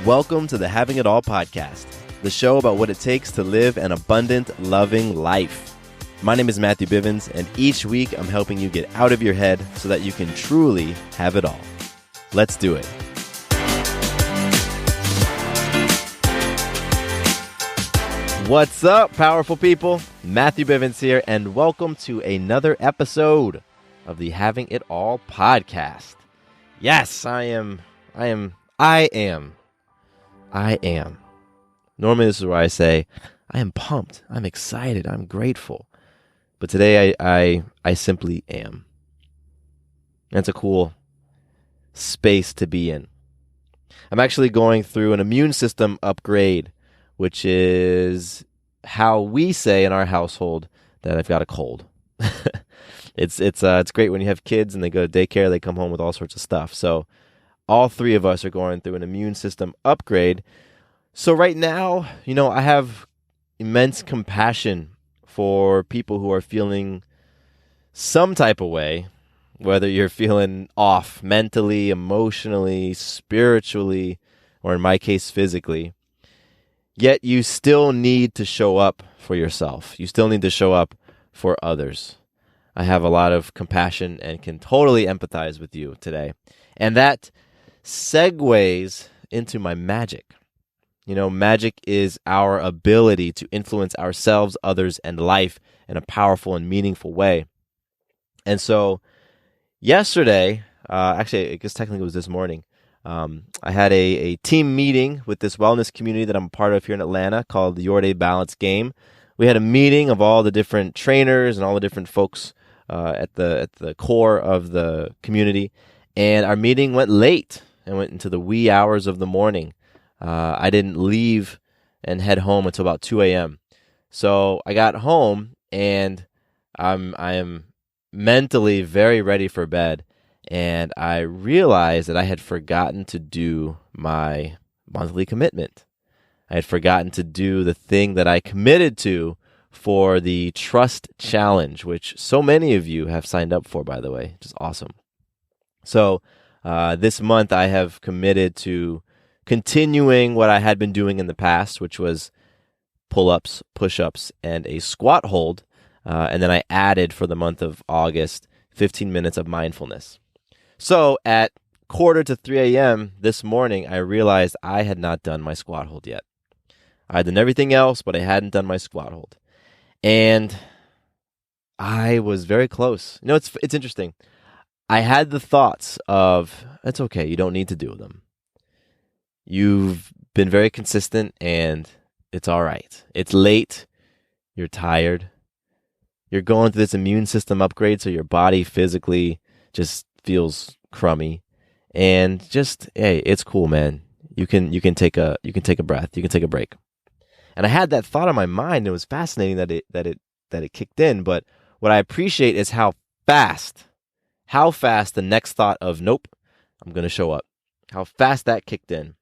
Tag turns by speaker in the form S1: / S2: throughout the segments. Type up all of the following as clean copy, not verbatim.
S1: Welcome to the Having It All podcast, the show about what it takes to live an abundant, loving life. My name is Matthew Bivens, and each week I'm helping you get out of your head so that you can truly have it all. Let's do it. What's up, powerful people? Matthew Bivens here, and welcome to another episode of the Having It All podcast. Yes, I am. Normally this is where I say, I am pumped, I'm excited, I'm grateful. But today I simply am. That's a cool space to be in. I'm actually going through an immune system upgrade, which is how we say in our household that I've got a cold. It's great when you have kids and they go to daycare, they come home with all sorts of stuff. So all three of us are going through an immune system upgrade. So right now, I have immense compassion for people who are feeling some type of way, whether you're feeling off mentally, emotionally, spiritually, or in my case, physically. Yet you still need to show up for yourself. You still need to show up for others. I have a lot of compassion and can totally empathize with you today. And that segues into my magic. Magic is our ability to influence ourselves, others, and life in a powerful and meaningful way. And so yesterday, actually, I guess technically it was this morning, I had a team meeting with this wellness community that I'm a part of here in Atlanta called the Your Day Balance Game. We had a meeting of all the different trainers and all the different folks at the core of the community, and our meeting went late and went into the wee hours of the morning. I didn't leave and head home until about 2 a.m. So I got home and I am mentally very ready for bed. And I realized that I had forgotten to do my monthly commitment. I had forgotten to do the thing that I committed to for the Trust Challenge, which so many of you have signed up for, by the way, which is awesome. So this month I have committed to continuing what I had been doing in the past, which was pull-ups, push-ups, and a squat hold. And then I added for the month of August 15 minutes of mindfulness. So at 2:45 a.m. this morning, I realized I had not done my squat hold yet. I had done everything else, but I hadn't done my squat hold. And I was very close. It's interesting. I had the thoughts of, it's okay, you don't need to do them. You've been very consistent and it's all right. It's late. You're tired. You're going through this immune system upgrade, so your body physically just feels crummy. And just, hey, it's cool, man. You can take a breath. You can take a break. And I had that thought in my mind. It was fascinating that it kicked in. But what I appreciate is how fast the next thought of, nope, I'm going to show up, how fast that kicked in.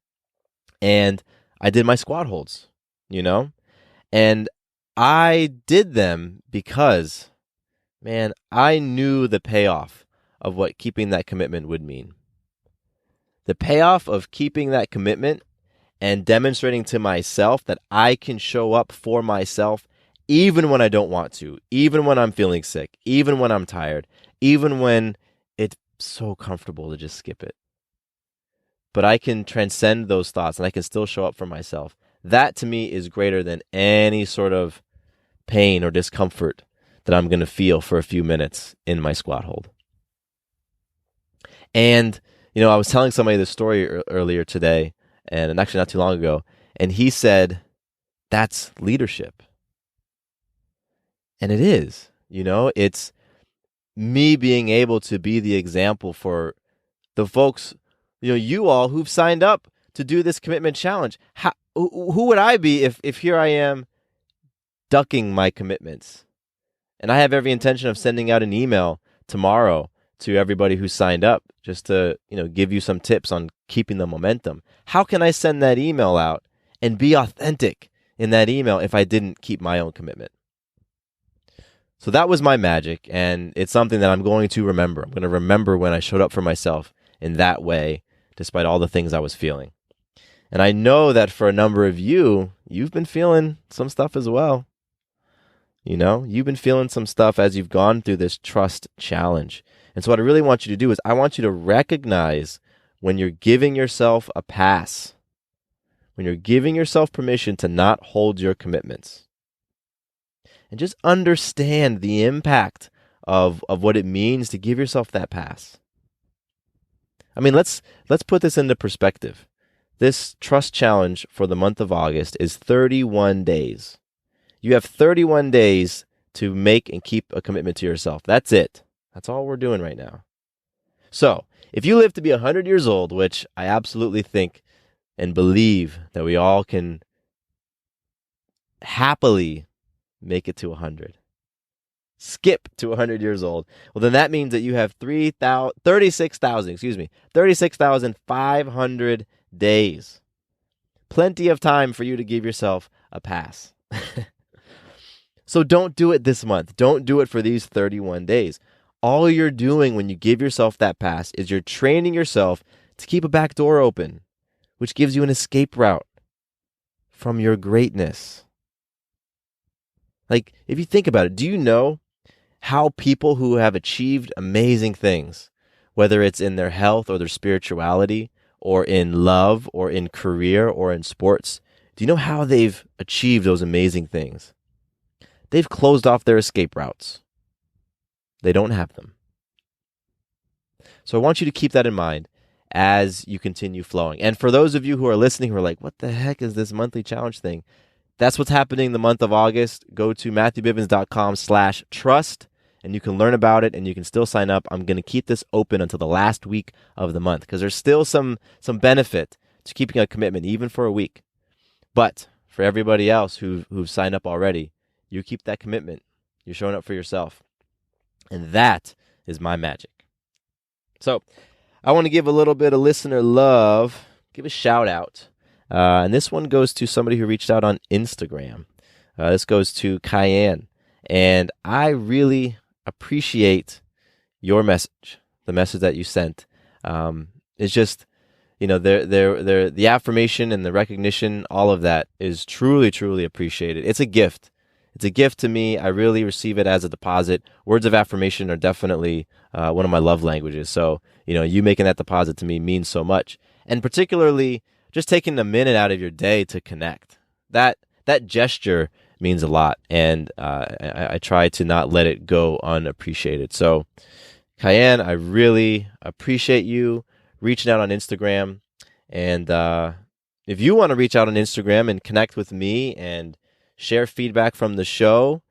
S1: And I did my squat holds, and I did them because, man, I knew the payoff of what keeping that commitment would mean. The payoff of keeping that commitment and demonstrating to myself that I can show up for myself even when I don't want to, even when I'm feeling sick, even when I'm tired, even when it's so comfortable to just skip it. But I can transcend those thoughts and I can still show up for myself. That to me is greater than any sort of pain or discomfort that I'm going to feel for a few minutes in my squat hold. And, I was telling somebody this story earlier today, and actually not too long ago, and he said, that's leadership. And it is, it's me being able to be the example for the folks, you all who've signed up to do this commitment challenge. Who would I be if here I am ducking my commitments? And I have every intention of sending out an email tomorrow to everybody who signed up just to, give you some tips on keeping the momentum. How can I send that email out and be authentic in that email if I didn't keep my own commitment? So that was my magic, and it's something that I'm going to remember. I'm going to remember when I showed up for myself in that way, despite all the things I was feeling. And I know that for a number of you, you've been feeling some stuff as well. You've been feeling some stuff as you've gone through this trust challenge. And so what I really want you to do is I want you to recognize when you're giving yourself a pass, when you're giving yourself permission to not hold your commitments. And just understand the impact of what it means to give yourself that pass. I mean, let's put this into perspective. This trust challenge for the month of August is 31 days. You have 31 days to make and keep a commitment to yourself. That's it. That's all we're doing right now. So, if you live to be 100 years old, which I absolutely think and believe that we all can happily make it to 100, skip to 100 years old, well, then that means that you have 36,500 days. Plenty of time for you to give yourself a pass. So don't do it this month. Don't do it for these 31 days. All you're doing when you give yourself that pass is you're training yourself to keep a back door open, which gives you an escape route from your greatness. Like, if you think about it, do you know how people who have achieved amazing things, whether it's in their health or their spirituality or in love or in career or in sports, do you know how they've achieved those amazing things? They've closed off their escape routes. They don't have them. So I want you to keep that in mind as you continue flowing. And for those of you who are listening who are like, what the heck is this monthly challenge thing? That's what's happening the month of August. Go to MatthewBivens.com/trust and you can learn about it and you can still sign up. I'm going to keep this open until the last week of the month because there's still some benefit to keeping a commitment even for a week. But for everybody else who've signed up already, you keep that commitment. You're showing up for yourself. And that is my magic. So I want to give a little bit of listener love, give a shout out. And this one goes to somebody who reached out on Instagram. This goes to Cayenne. And I really appreciate your message, the message that you sent. It's just, the affirmation and the recognition, all of that is truly, truly appreciated. It's a gift. It's a gift to me. I really receive it as a deposit. Words of affirmation are definitely one of my love languages. So, you making that deposit to me means so much. And particularly just taking a minute out of your day to connect. That gesture means a lot. And I try to not let it go unappreciated. So, Cayenne, I really appreciate you reaching out on Instagram. And if you want to reach out on Instagram and connect with me and share feedback from the show,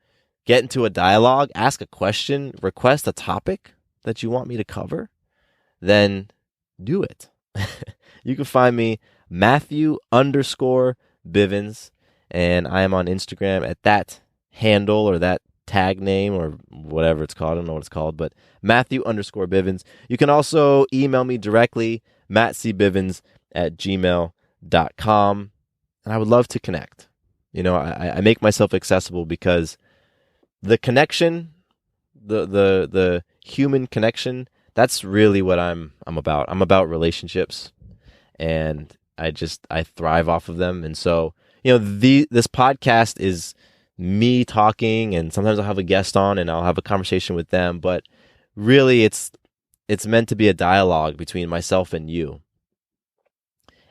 S1: get into a dialogue, ask a question, request a topic that you want me to cover, then do it. You can find me Matthew_Bivens, and I am on Instagram at that handle or that tag name or whatever it's called. I don't know what it's called, but Matthew_Bivens. You can also email me directly, mattcbivens@gmail.com, and I would love to connect. I make myself accessible because the connection, the human connection, that's really what I'm about. I'm about relationships, and I thrive off of them. And so, this podcast is me talking, and sometimes I'll have a guest on and I'll have a conversation with them, but really it's meant to be a dialogue between myself and you.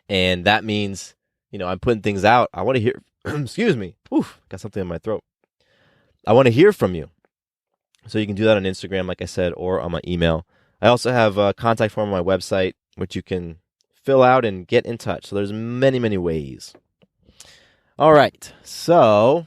S1: And that means, I'm putting things out. I want to hear excuse me. Oof, got something in my throat. I want to hear from you. So you can do that on Instagram, like I said, or on my email. I also have a contact form on my website, which you can fill out and get in touch. So there's many, many ways. All right. So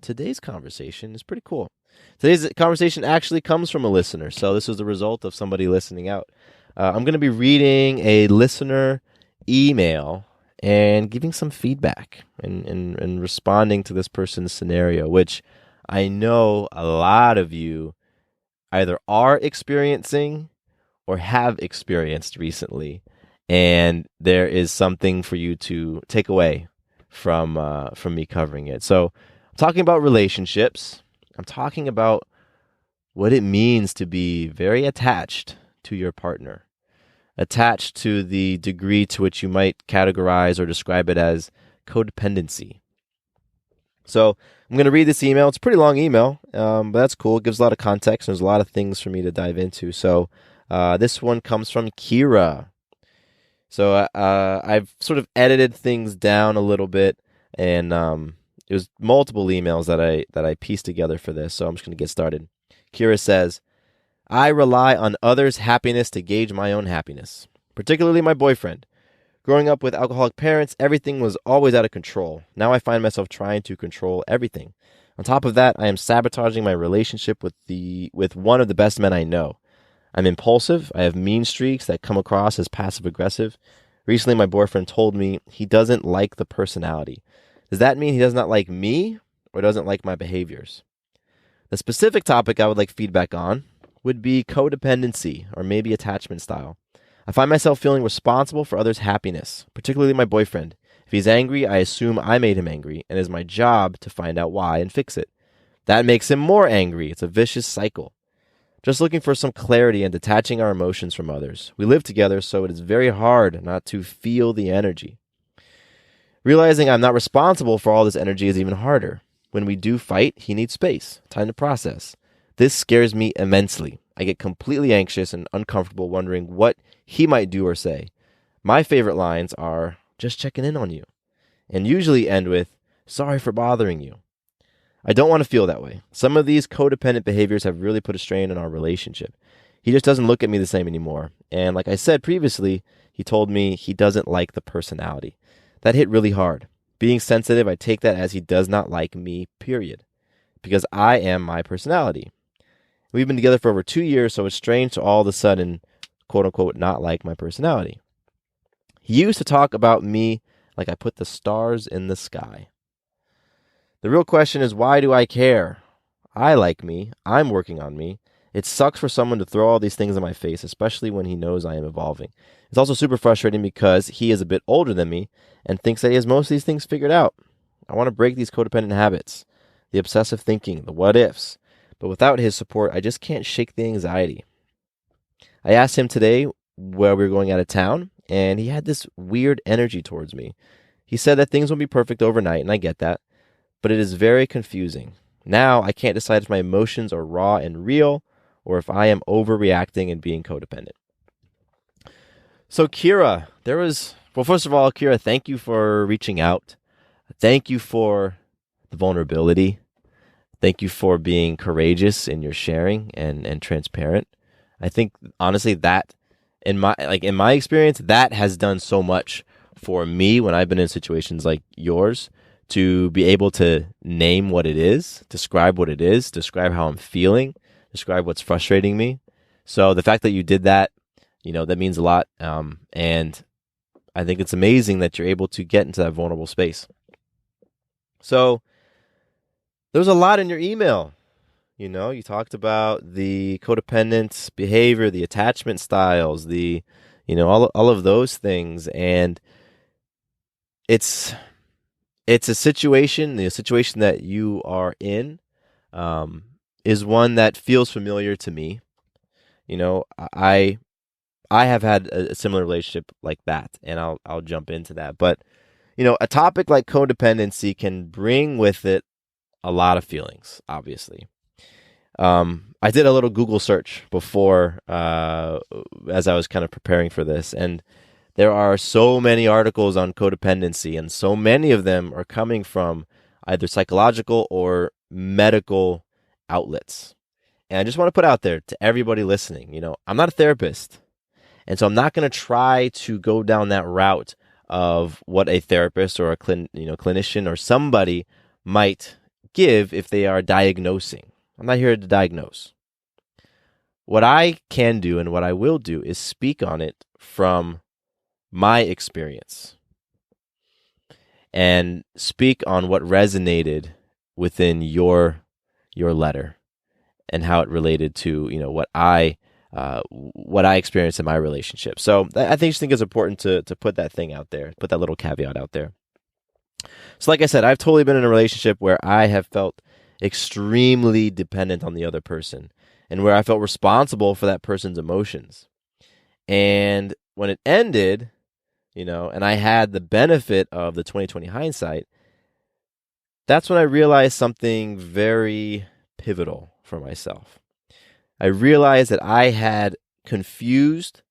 S1: today's conversation is pretty cool. Today's conversation actually comes from a listener. So this was the result of somebody listening out. I'm going to be reading a listener email and giving some feedback and responding to this person's scenario, which I know a lot of you either are experiencing or have experienced recently, and there is something for you to take away from me covering it. So I'm talking about relationships. I'm talking about what it means to be very attached to your partner. attached to the degree to which you might categorize or describe it as codependency. So I'm going to read this email. It's a pretty long email, but that's cool. It gives a lot of context. There's a lot of things for me to dive into. So this one comes from Kira. So I've sort of edited things down a little bit, and it was multiple emails that I pieced together for this. So I'm just going to get started. Kira says, I rely on others' happiness to gauge my own happiness, particularly my boyfriend. Growing up with alcoholic parents, everything was always out of control. Now I find myself trying to control everything. On top of that, I am sabotaging my relationship with one of the best men I know. I'm impulsive. I have mean streaks that come across as passive-aggressive. Recently, my boyfriend told me he doesn't like the personality. Does that mean he does not like me or doesn't like my behaviors? The specific topic I would like feedback on would be codependency or maybe attachment style. I find myself feeling responsible for others' happiness, particularly my boyfriend. If he's angry, I assume I made him angry, and it is my job to find out why and fix it. That makes him more angry. It's a vicious cycle. Just looking for some clarity and detaching our emotions from others. We live together, so it is very hard not to feel the energy. Realizing I'm not responsible for all this energy is even harder. When we do fight, he needs space, time to process. This scares me immensely. I get completely anxious and uncomfortable wondering what he might do or say. My favorite lines are, just checking in on you, and usually end with, sorry for bothering you. I don't want to feel that way. Some of these codependent behaviors have really put a strain on our relationship. He just doesn't look at me the same anymore. And like I said previously, he told me he doesn't like the personality. That hit really hard. Being sensitive, I take that as he does not like me, period. Because I am my personality. We've been together for over 2 years, so it's strange to all of a sudden, quote unquote, not like my personality. He used to talk about me like I put the stars in the sky. The real question is, why do I care? I like me. I'm working on me. It sucks for someone to throw all these things in my face, especially when he knows I am evolving. It's also super frustrating because he is a bit older than me and thinks that he has most of these things figured out. I want to break these codependent habits, the obsessive thinking, the what ifs. But without his support, I just can't shake the anxiety. I asked him today where we were going out of town, and he had this weird energy towards me. He said that things won't be perfect overnight, and I get that. But it is very confusing. Now I can't decide if my emotions are raw and real or if I am overreacting and being codependent. So Kira, first of all, Kira, thank you for reaching out. Thank you for the vulnerability. Thank you for being courageous in your sharing and transparent. I think honestly that in my experience, that has done so much for me when I've been in situations like yours, to be able to name what it is, describe what it is, describe how I'm feeling, describe what's frustrating me. So the fact that you did that, that means a lot. And I think it's amazing that you're able to get into that vulnerable space. So there was a lot in your email. You talked about the codependent behavior, the attachment styles, all of those things. And it's a situation, the situation that you are in is one that feels familiar to me. I have had a similar relationship like that, and I'll jump into that. But, a topic like codependency can bring with it a lot of feelings, obviously. I did a little Google search before as I was kind of preparing for this, and there are so many articles on codependency, and so many of them are coming from either psychological or medical outlets. And I just want to put out there to everybody listening, I'm not a therapist. And so I'm not going to try to go down that route of what a therapist or a clinician or somebody might give if they are diagnosing. I'm not here to diagnose. What I can do and what I will do is speak on it from my experience and speak on what resonated within your letter and how it related to what I experienced in my relationship. So I think it's important to put that thing out there, put that little caveat out there. So like I said, I've totally been in a relationship where I have felt extremely dependent on the other person and where I felt responsible for that person's emotions. And when it ended, and I had the benefit of the 2020 hindsight, that's when I realized something very pivotal for myself. I realized that I had confused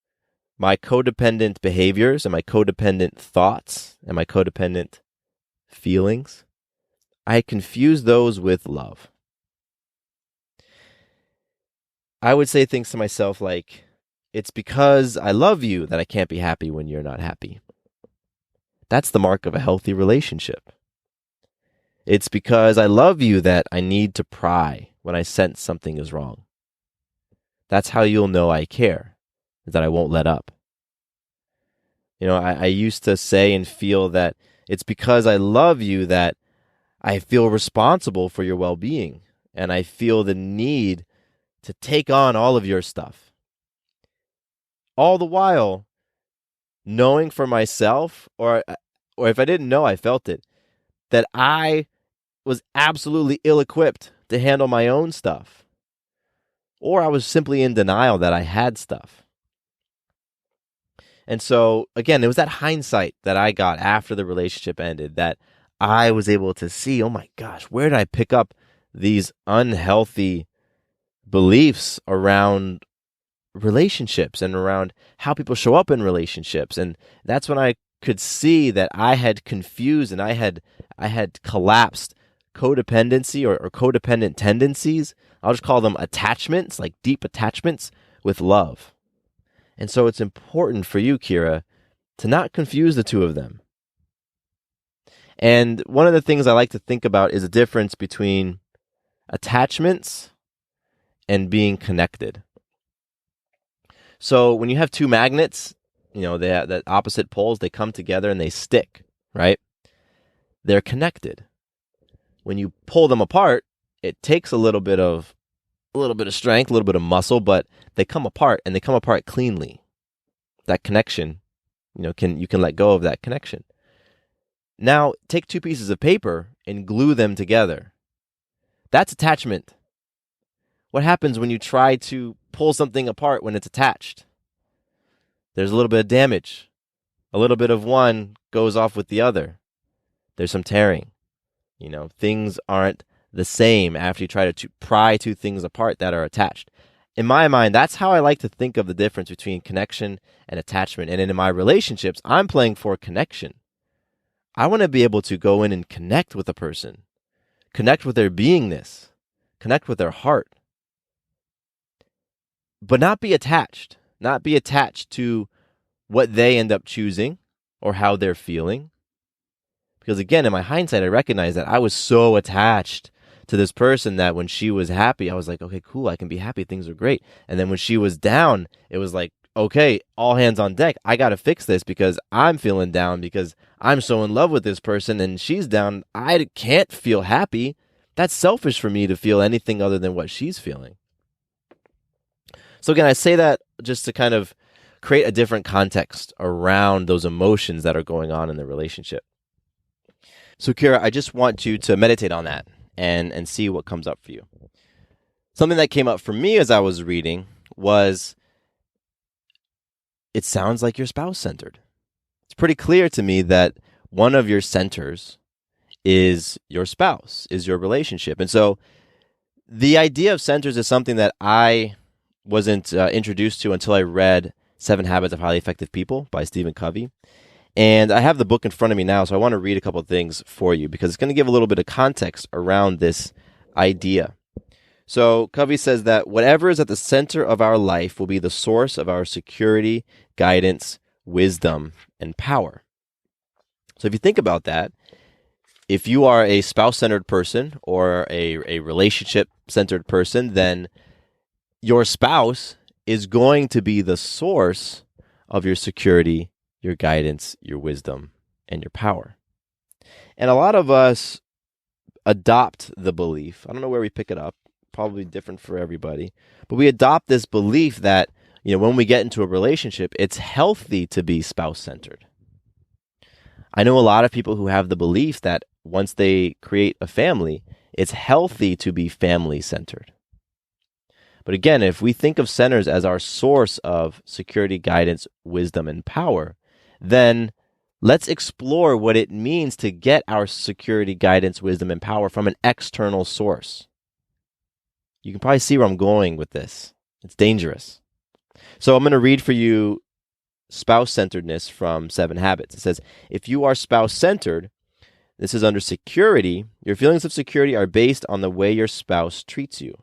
S1: my codependent behaviors and my codependent thoughts and my codependent feelings. I had confused those with love. I would say things to myself like, it's because I love you that I can't be happy when you're not happy. That's the mark of a healthy relationship. It's because I love you that I need to pry when I sense something is wrong. That's how you'll know I care, that I won't let up. I used to say and feel that it's because I love you that I feel responsible for your well-being, and I feel the need to take on all of your stuff. All the while knowing for myself, or if I didn't know, I felt it, that I was absolutely ill-equipped to handle my own stuff. Or I was simply in denial that I had stuff. And so, again, it was that hindsight that I got after the relationship ended that I was able to see, oh my gosh, where did I pick up these unhealthy beliefs around relationships and around how people show up in relationships? And that's when I could see that I had confused and I had collapsed codependency or codependent tendencies. I'll just call them attachments, like deep attachments, with love. And so it's important for you, Kira, to not confuse the two of them. And one of the things I like to think about is the difference between attachments and being connected. So when you have two magnets, they have that opposite poles, they come together and they stick, right? They're connected. When you pull them apart, it takes a little bit of strength, a little bit of muscle, but they come apart and they come apart cleanly. That connection, you can let go of that connection. Now, take two pieces of paper and glue them together. That's attachment. What happens when you try to pull something apart when it's attached? There's a little bit of damage. A little bit of one goes off with the other. There's some tearing. Things aren't the same after you try to pry two things apart that are attached. In my mind, that's how I like to think of the difference between connection and attachment. And in my relationships, I'm playing for connection. I want to be able to go in and connect with a person, connect with their beingness, connect with their heart, but not be attached to what they end up choosing or how they're feeling. Because again, in my hindsight, I recognize that I was so attached to this person that when she was happy, I was like, okay, cool, I can be happy, things are great. And then when she was down, it was like, okay, all hands on deck. I got to fix this because I'm feeling down because I'm so in love with this person and she's down. I can't feel happy. That's selfish for me to feel anything other than what she's feeling. So again, I say that just to kind of create a different context around those emotions that are going on in the relationship. So Kira, I just want you to meditate on that and see what comes up for you. Something that came up for me as I was reading was, it sounds like you're spouse-centered. It's pretty clear to me that one of your centers is your spouse, is your relationship. And so the idea of centers is something that I wasn't introduced to until I read 7 Habits of Highly Effective People by Stephen Covey. And I have the book in front of me now, so I want to read a couple of things for you because it's going to give a little bit of context around this idea. So Covey says that whatever is at the center of our life will be the source of our security, guidance, wisdom, and power. So if you think about that, if you are a spouse-centered person or a relationship-centered person, then your spouse is going to be the source of your security, your guidance, your wisdom, and your power. And a lot of us adopt the belief. I don't know where we pick it up. Probably different for everybody. But we adopt this belief that, when we get into a relationship, it's healthy to be spouse-centered. I know a lot of people who have the belief that once they create a family, it's healthy to be family-centered. But again, if we think of centers as our source of security, guidance, wisdom, and power, then let's explore what it means to get our security, guidance, wisdom, and power from an external source. You can probably see where I'm going with this. It's dangerous. So I'm going to read for you spouse-centeredness from 7 Habits. It says, if you are spouse-centered, this is under security, your feelings of security are based on the way your spouse treats you.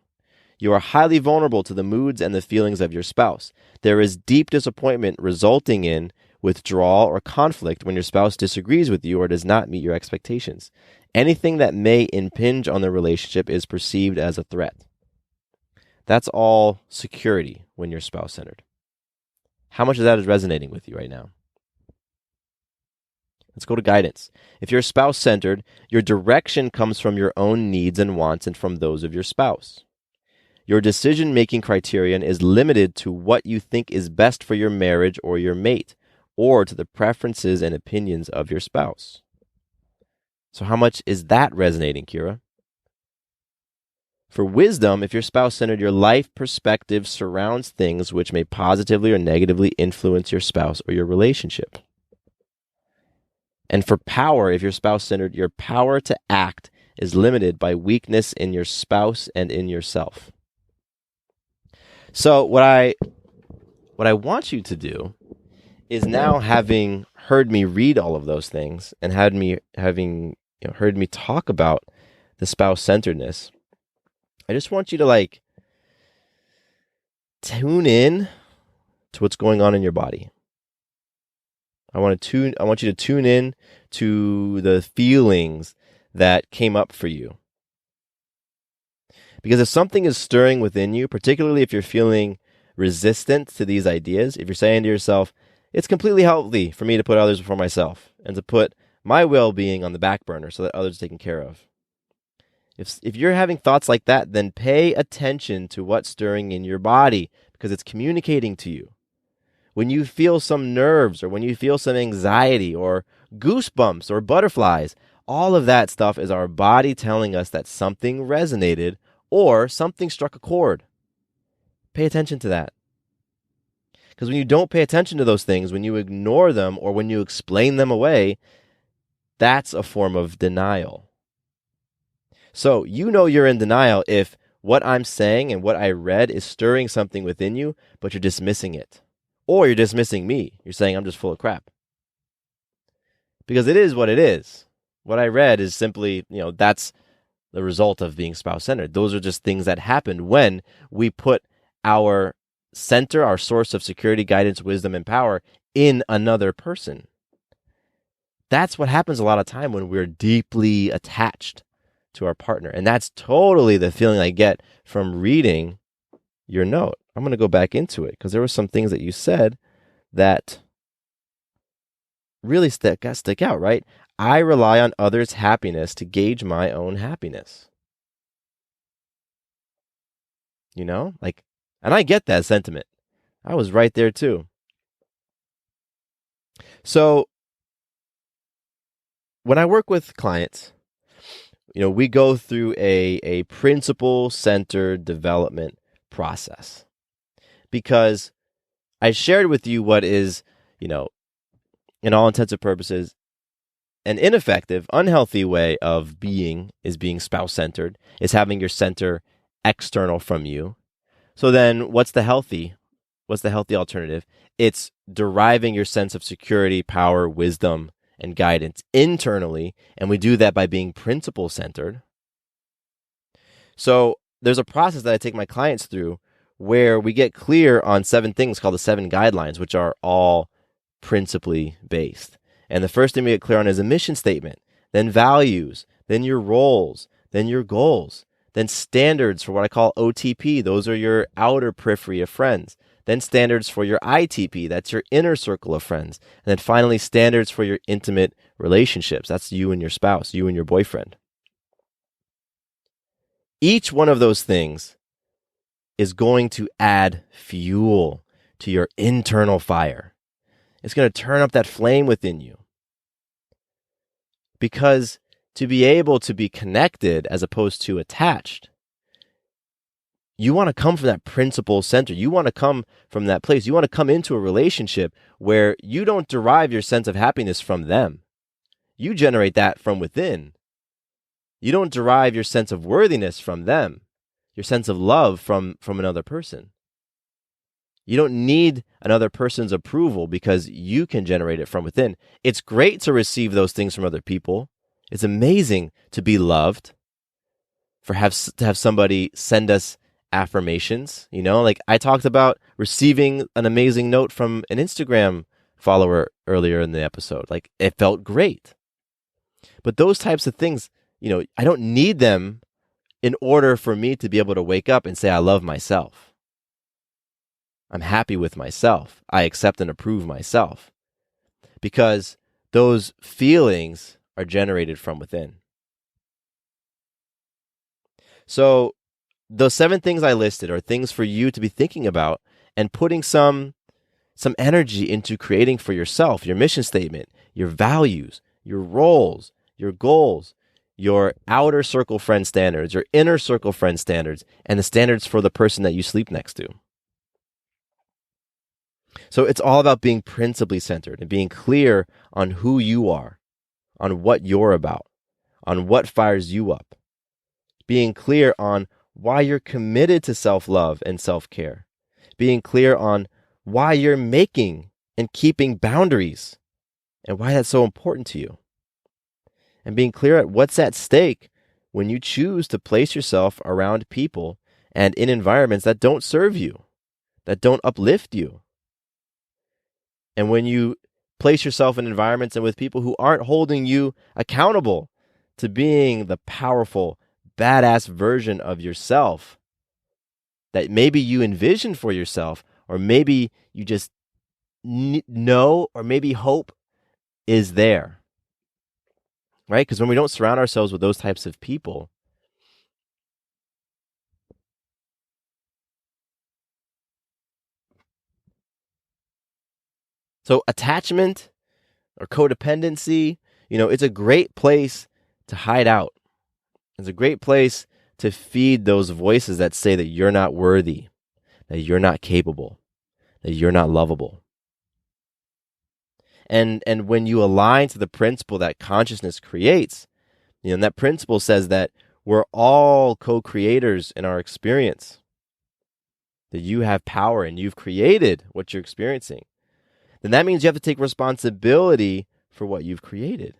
S1: You are highly vulnerable to the moods and the feelings of your spouse. There is deep disappointment resulting in withdrawal or conflict when your spouse disagrees with you or does not meet your expectations. Anything that may impinge on the relationship is perceived as a threat. That's all security when you're spouse-centered. How much of that is resonating with you right now? Let's go to guidance. If you're spouse-centered, your direction comes from your own needs and wants and from those of your spouse. Your decision-making criterion is limited to what you think is best for your marriage or your mate, or to the preferences and opinions of your spouse. So how much is that resonating, Kira? For wisdom, if you're spouse-centered, your life perspective surrounds things which may positively or negatively influence your spouse or your relationship. And for power, if you're spouse-centered, your power to act is limited by weakness in your spouse and in yourself. So what I want you to do is, now having heard me read all of those things and having heard me talk about the spouse-centeredness, I just want you to tune in to what's going on in your body. I want you to tune in to the feelings that came up for you. Because if something is stirring within you, particularly if you're feeling resistant to these ideas, if you're saying to yourself, it's completely healthy for me to put others before myself and to put my well-being on the back burner so that others are taken care of. If you're having thoughts like that, then pay attention to what's stirring in your body, because it's communicating to you. When you feel some nerves, or when you feel some anxiety or goosebumps or butterflies, all of that stuff is our body telling us that something resonated or something struck a chord. Pay attention to that. Because when you don't pay attention to those things, when you ignore them or when you explain them away, that's a form of denial. So you're in denial if what I'm saying and what I read is stirring something within you, but you're dismissing it. Or you're dismissing me. You're saying I'm just full of crap. Because it is what it is. What I read is simply, that's the result of being spouse-centered. Those are just things that happen when we put our center, our source of security, guidance, wisdom, and power in another person. That's what happens a lot of time when we're deeply attached to our partner. And that's totally the feeling I get from reading your note. I'm going to go back into it because there were some things that you said that really stick out, right? I rely on others' happiness to gauge my own happiness. And I get that sentiment. I was right there too. So when I work with clients, we go through a principle-centered development process, because I shared with you what is, in all intents and purposes, an ineffective, unhealthy way of being is being spouse-centered, is having your center external from you. So then what's the healthy alternative? It's deriving your sense of security, power, wisdom, and guidance internally, and we do that by being principle-centered. So there's a process that I take my clients through where we get clear on 7 things called the 7 guidelines, which are all principally based. And the first thing we get clear on is a mission statement, then values, then your roles, then your goals, then standards for what I call OTP. Those are your outer periphery of friends. Then standards for your ITP, that's your inner circle of friends. And then finally, standards for your intimate relationships. That's you and your spouse, you and your boyfriend. Each one of those things is going to add fuel to your internal fire. It's going to turn up that flame within you. Because to be able to be connected as opposed to attached, you want to come from that principle center. You want to come from that place. You want to come into a relationship where you don't derive your sense of happiness from them. You generate that from within. You don't derive your sense of worthiness from them, your sense of love from another person. You don't need another person's approval because you can generate it from within. It's great to receive those things from other people. It's amazing to be loved, to have somebody send us affirmations. Like I talked about receiving an amazing note from an Instagram follower earlier in the episode. Like it felt great. But those types of things, I don't need them in order for me to be able to wake up and say, I love myself. I'm happy with myself. I accept and approve myself. Because those feelings are generated from within. So those 7 things I listed are things for you to be thinking about and putting some energy into creating for yourself, your mission statement, your values, your roles, your goals, your outer circle friend standards, your inner circle friend standards, and the standards for the person that you sleep next to. So it's all about being principally centered and being clear on who you are, on what you're about, on what fires you up. Being clear on why you're committed to self-love and self-care. Being clear on why you're making and keeping boundaries and why that's so important to you. And being clear at what's at stake when you choose to place yourself around people and in environments that don't serve you, that don't uplift you. And when you place yourself in environments and with people who aren't holding you accountable to being the powerful, badass version of yourself that maybe you envision for yourself, or maybe you just know, or maybe hope is there. Right? Because when we don't surround ourselves with those types of people, so attachment or codependency, it's a great place to hide out. It's a great place to feed those voices that say that you're not worthy, that you're not capable, that you're not lovable. And when you align to the principle that consciousness creates, and that principle says that we're all co-creators in our experience, that you have power and you've created what you're experiencing, then that means you have to take responsibility for what you've created.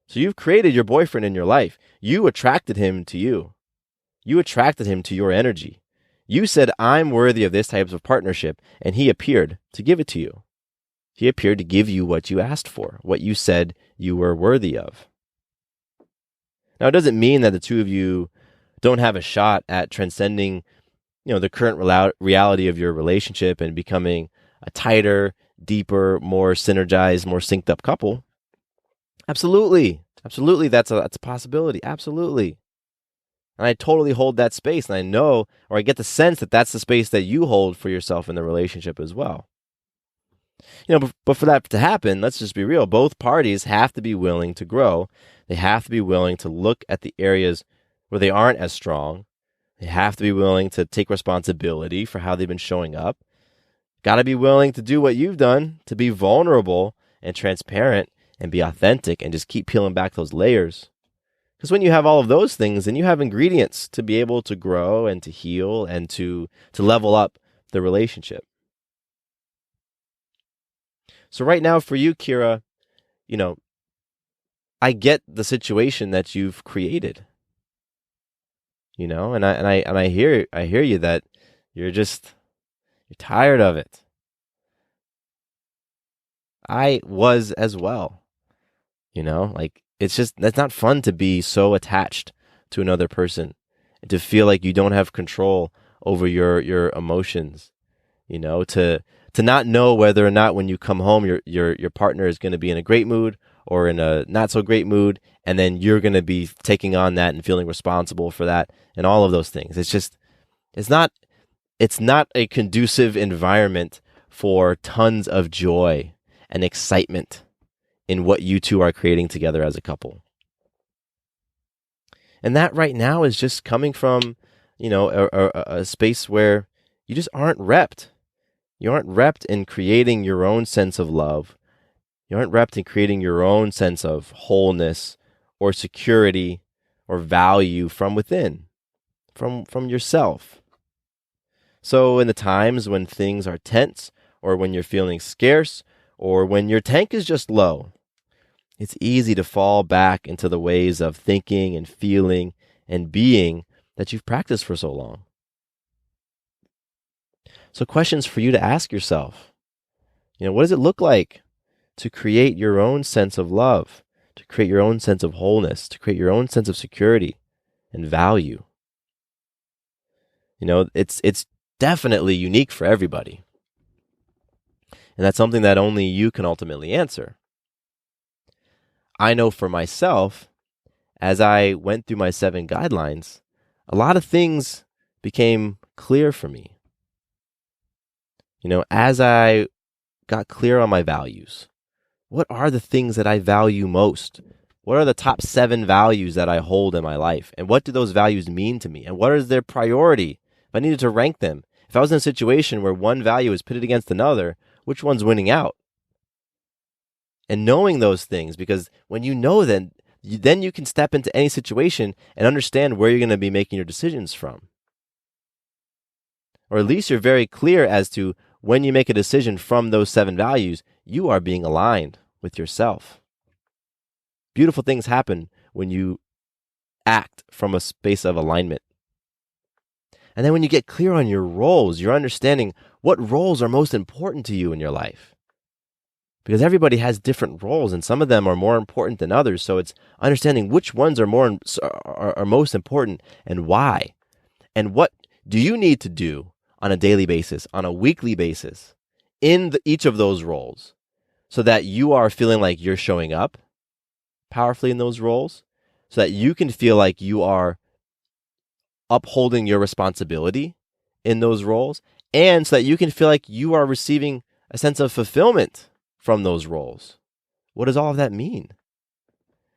S1: So you've created your boyfriend in your life. You attracted him to you. You attracted him to your energy. You said, I'm worthy of this type of partnership, and he appeared to give it to you. He appeared to give you what you asked for, what you said you were worthy of. Now, it doesn't mean that the two of you don't have a shot at transcending, the current reality of your relationship and becoming a tighter, deeper, more synergized, more synced up couple. Absolutely. Absolutely. That's a possibility. Absolutely. And I totally hold that space. And I know, or I get the sense that that's the space that you hold for yourself in the relationship as well. But for that to happen, let's just be real. Both parties have to be willing to grow. They have to be willing to look at the areas where they aren't as strong. They have to be willing to take responsibility for how they've been showing up. Got to be willing to do what you've done, to be vulnerable and transparent and be authentic and just keep peeling back those layers. Because when you have all of those things, then you have ingredients to be able to grow and to heal and to level up the relationship. So right now for you, Kira, I get the situation that you've created. And I hear you that you're tired of it. I was as well. That's not fun to be so attached to another person and to feel like you don't have control over your emotions, to not know whether or not when you come home, your partner is going to be in a great mood or in a not so great mood. And then you're going to be taking on that and feeling responsible for that and all of those things. It's not a conducive environment for tons of joy and excitement in what you two are creating together as a couple. And that right now is just coming from a space where you just aren't repped. You aren't repped in creating your own sense of love. You aren't repped in creating your own sense of wholeness or security or value from within, from yourself. So in the times when things are tense, or when you're feeling scarce, or when your tank is just low, it's easy to fall back into the ways of thinking and feeling and being that you've practiced for so long. So questions for you to ask yourself. What does it look like to create your own sense of love, to create your own sense of wholeness, to create your own sense of security and value? It's definitely unique for everybody. And that's something that only you can ultimately answer. I know for myself, as I went through my 7 guidelines, a lot of things became clear for me. As I got clear on my values, what are the things that I value most? What are the top 7 values that I hold in my life? And what do those values mean to me? And what is their priority? If I needed to rank them, if I was in a situation where one value is pitted against another, which one's winning out? And knowing those things, because when you know them, then you can step into any situation and understand where you're going to be making your decisions from. Or at least you're very clear as to when you make a decision from those 7 values, you are being aligned with yourself. Beautiful things happen when you act from a space of alignment. And then when you get clear on your roles, you're understanding what roles are most important to you in your life. Because everybody has different roles, and some of them are more important than others. So it's understanding which ones are most important and why. And what do you need to do on a daily basis, on a weekly basis, in each of those roles, so that you are feeling like you're showing up powerfully in those roles, so that you can feel like you are upholding your responsibility in those roles, and so that you can feel like you are receiving a sense of fulfillment from those roles. What does all of that mean?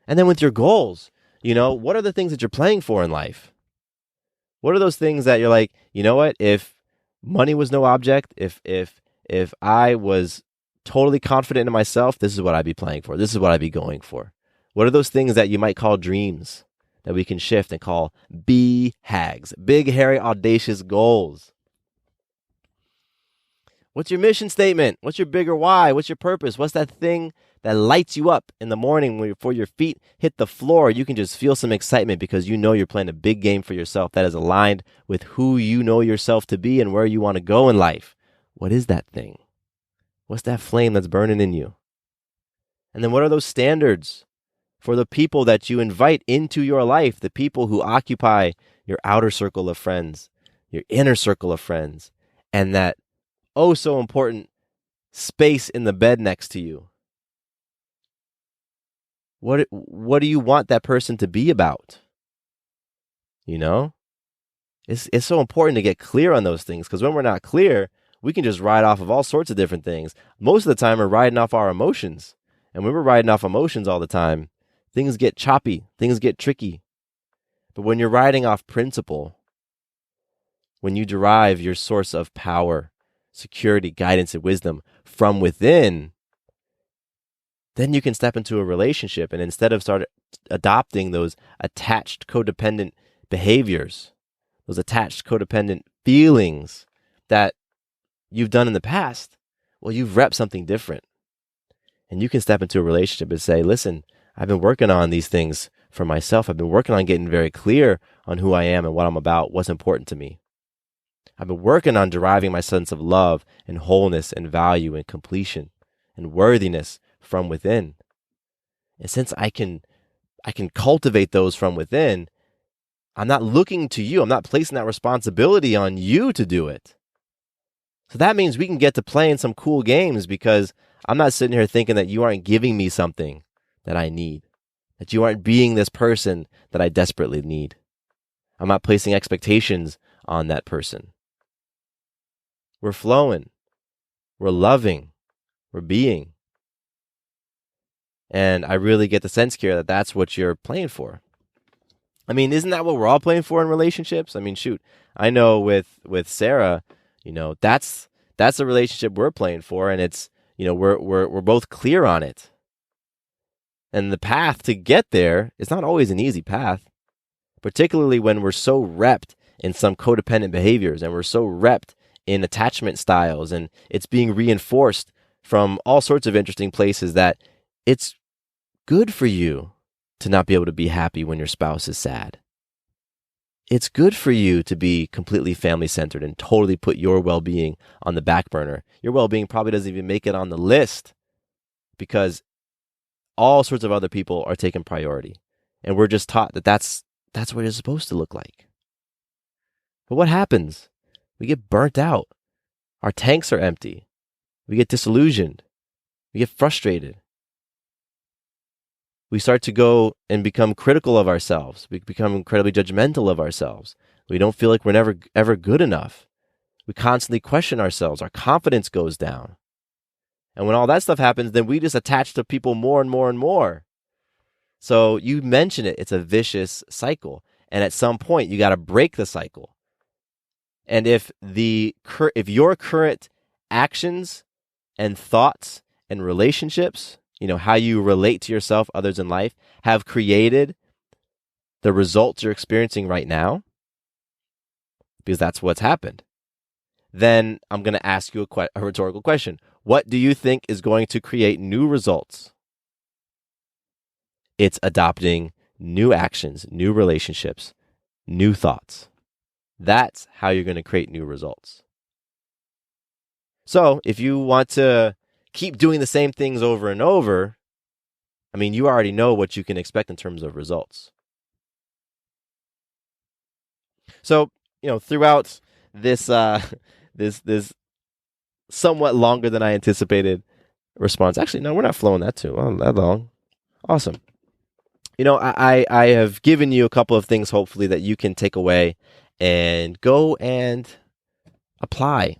S1: And then with your goals, what are the things that you're playing for in life? What are those things that you're like, what? If money was no object, if I was totally confident in myself, this is what I'd be playing for. This is what I'd be going for. What are those things that you might call dreams that we can shift and call BHAGs, big, hairy, audacious goals? What's your mission statement? What's your bigger why? What's your purpose? What's that thing that lights you up in the morning before your feet hit the floor? You can just feel some excitement because you know you're playing a big game for yourself that is aligned with who you know yourself to be and where you want to go in life. What is that thing? What's that flame that's burning in you? And then what are those standards for the people that you invite into your life, the people who occupy your outer circle of friends, your inner circle of friends, and that oh so important space in the bed next to you? What do you want that person to be about? It's so important to get clear on those things, because when we're not clear, we can just ride off of all sorts of different things. Most of the time, we're riding off our emotions. And when we're riding off emotions all the time, things get choppy, things get tricky. But when you're riding off principle, when you derive your source of power, security, guidance, and wisdom from within, then you can step into a relationship, and instead of start adopting those attached codependent behaviors, those attached codependent feelings that you've done in the past, well, you've repped something different. And you can step into a relationship and say, listen, I've been working on these things for myself. I've been working on getting very clear on who I am and what I'm about, what's important to me. I've been working on deriving my sense of love and wholeness and value and completion and worthiness from within. And since I can cultivate those from within, I'm not looking to you. I'm not placing that responsibility on you to do it. So that means we can get to playing some cool games, because I'm not sitting here thinking that you aren't giving me something that I need, that you aren't being this person that I desperately need. I'm not placing expectations on that person. We're flowing. We're loving. We're being. And I really get the sense here that that's what you're playing for. I mean, isn't that what we're all playing for in relationships? I mean, shoot, I know with Sarah, that's the relationship we're playing for, and it's we're both clear on it. And the path to get there is not always an easy path, particularly when we're so repped in some codependent behaviors and we're so repped in attachment styles, and it's being reinforced from all sorts of interesting places that it's good for you to not be able to be happy when your spouse is sad. It's good for you to be completely family-centered and totally put your well-being on the back burner. Your well-being probably doesn't even make it on the list because all sorts of other people are taking priority. And we're just taught that that's what it's supposed to look like. But what happens? We get burnt out. Our tanks are empty. We get disillusioned. We get frustrated. We start to go and become critical of ourselves. We become incredibly judgmental of ourselves. We don't feel like we're never ever good enough. We constantly question ourselves. Our confidence goes down. And when all that stuff happens, then we just attach to people more and more and more. So you mentioned it. It's a vicious cycle. And at some point, you got to break the cycle. And if your current actions and thoughts and relationships, how you relate to yourself, others in life, have created the results you're experiencing right now, because that's what's happened, then I'm going to ask you a rhetorical question. What do you think is going to create new results? It's adopting new actions, new relationships, new thoughts. That's how you're going to create new results. So if you want to keep doing the same things over and over, I mean, you already know what you can expect in terms of results. So, throughout this this somewhat longer than I anticipated response. Actually, no, we're not flowing that long. Awesome. I have given you a couple of things, hopefully, that you can take away and go and apply,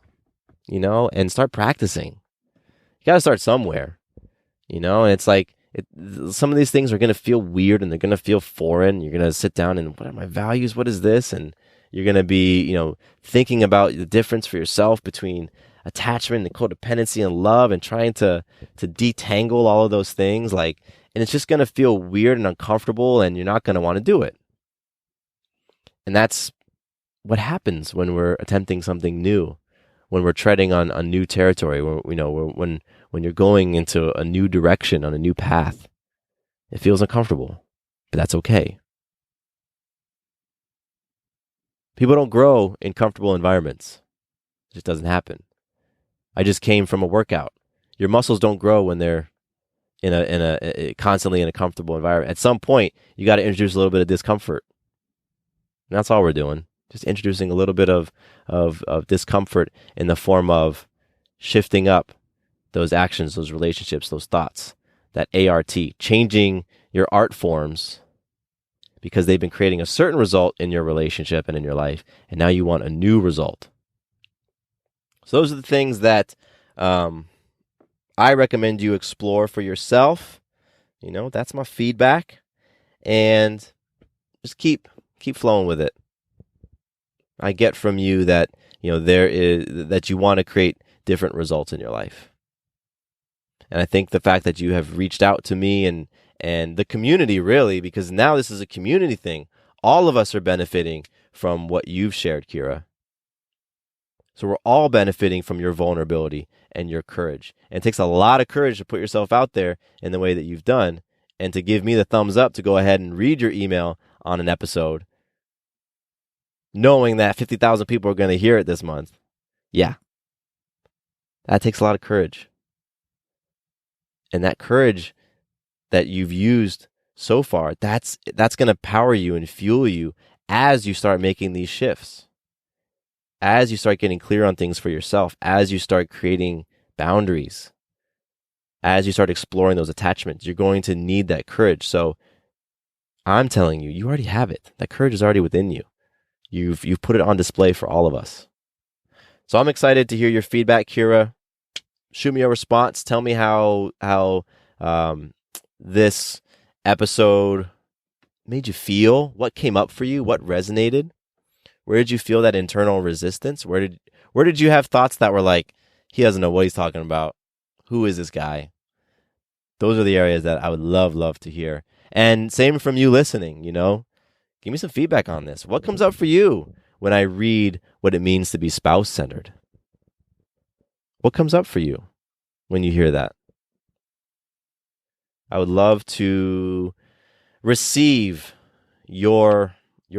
S1: and start practicing. You got to start somewhere, and it's like some of these things are going to feel weird and they're going to feel foreign. You're going to sit down and what are my values? What is this? And you're going to be, thinking about the difference for yourself between attachment and codependency and love and trying to detangle all of those things. And it's just going to feel weird and uncomfortable and you're not going to want to do it. And that's what happens when we're attempting something new, when we're treading on new territory, when you're going into a new direction on a new path. It feels uncomfortable, but that's okay. People don't grow in comfortable environments. It just doesn't happen. I just came from a workout. Your muscles don't grow when they're in a constantly in a comfortable environment. At some point, you got to introduce a little bit of discomfort. And that's all we're doing. Just introducing a little bit of discomfort in the form of shifting up those actions, those relationships, those thoughts, that ART, changing your art forms because they've been creating a certain result in your relationship and in your life, and now you want a new result. So those are the things that I recommend you explore for yourself. That's my feedback, and just keep flowing with it. I get from you that that you want to create different results in your life. And I think the fact that you have reached out to me and the community, really, because now this is a community thing. All of us are benefiting from what you've shared, Kira. So we're all benefiting from your vulnerability and your courage. And it takes a lot of courage to put yourself out there in the way that you've done and to give me the thumbs up to go ahead and read your email on an episode, knowing that 50,000 people are going to hear it this month. Yeah. That takes a lot of courage. And that courage that you've used so far, that's going to power you and fuel you as you start making these shifts, as you start getting clear on things for yourself, as you start creating boundaries, as you start exploring those attachments. You're going to need that courage. So I'm telling you, you already have it. That courage is already within you. You've put it on display for all of us. So I'm excited to hear your feedback, Kira. Shoot me a response. Tell me how this episode made you feel? What came up for you? What resonated? Where did you feel that internal resistance? Where did you have thoughts that were like, he doesn't know what he's talking about? Who is this guy? Those are the areas that I would love to hear. And same from you listening, give me some feedback on this. What comes up for you when I read what it means to be spouse-centered? What comes up for you when you hear that? I would love to receive your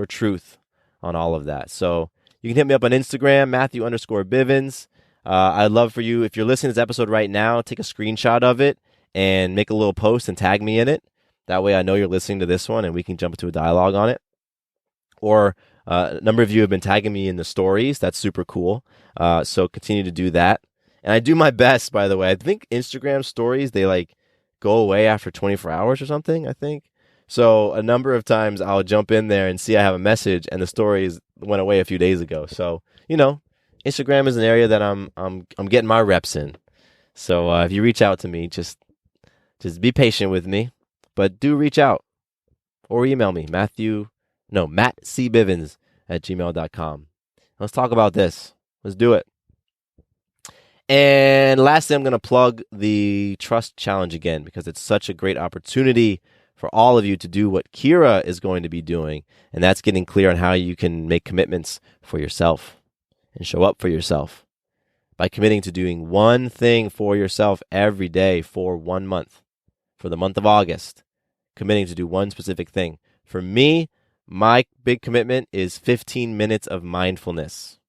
S1: truth on all of that. So you can hit me up on Instagram, Matthew_Bivens. I'd love for you, if you're listening to this episode right now, take a screenshot of it and make a little post and tag me in it. That way I know you're listening to this one and we can jump into a dialogue on it. Or a number of you have been tagging me in the stories. That's super cool. So continue to do that. And I do my best, by the way. I think Instagram stories, they go away after 24 hours or something, I think. So a number of times I'll jump in there and see I have a message and the stories went away a few days ago. So, Instagram is an area that I'm getting my reps in. So if you reach out to me, just be patient with me, but do reach out or email me, mattcbivens@gmail.com. Let's talk about this. Let's do it. And lastly, I'm going to plug the Trust Challenge again because it's such a great opportunity for all of you to do what Kira is going to be doing, and that's getting clear on how you can make commitments for yourself and show up for yourself by committing to doing one thing for yourself every day for 1 month, for the month of August, committing to do one specific thing. For me, my big commitment is 15 minutes of mindfulness.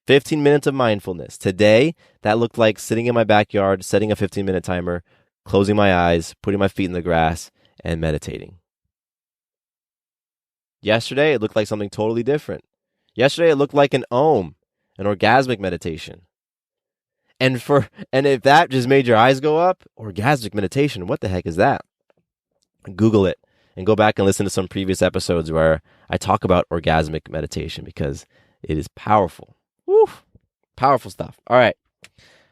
S1: 15 minutes of mindfulness. Today, that looked like sitting in my backyard, setting a 15-minute timer, closing my eyes, putting my feet in the grass, and meditating. Yesterday, it looked like something totally different. Yesterday, it looked like an orgasmic meditation. And if that just made your eyes go up, orgasmic meditation, what the heck is that? Google it and go back and listen to some previous episodes where I talk about orgasmic meditation because it is powerful. Woo! Powerful stuff. All right.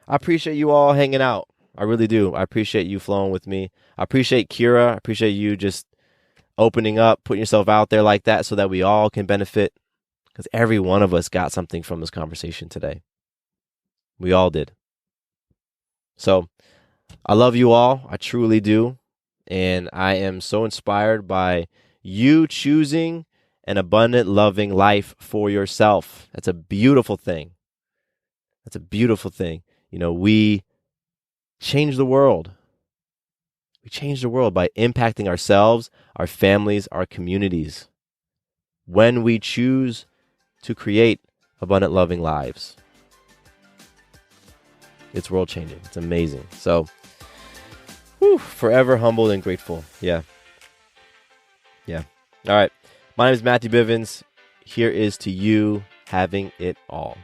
S1: I appreciate you all hanging out. I really do. I appreciate you flowing with me. I appreciate Kira. I appreciate you just opening up, putting yourself out there like that so that we all can benefit, because every one of us got something from this conversation today. We all did. So I love you all. I truly do. And I am so inspired by you choosing an abundant, loving life for yourself. That's a beautiful thing. That's a beautiful thing. We change the world. We change the world by impacting ourselves, our families, our communities. When we choose to create abundant, loving lives, it's world changing. It's amazing. So, forever humbled and grateful. Yeah. All right. My name is Matthew Bivens. Here is to you having it all.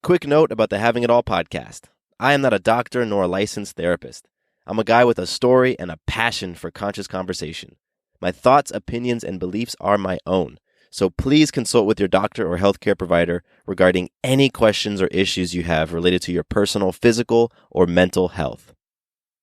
S1: Quick note about the Having It All podcast. I am not a doctor nor a licensed therapist. I'm a guy with a story and a passion for conscious conversation. My thoughts, opinions, and beliefs are my own. So please consult with your doctor or healthcare provider regarding any questions or issues you have related to your personal, physical, or mental health.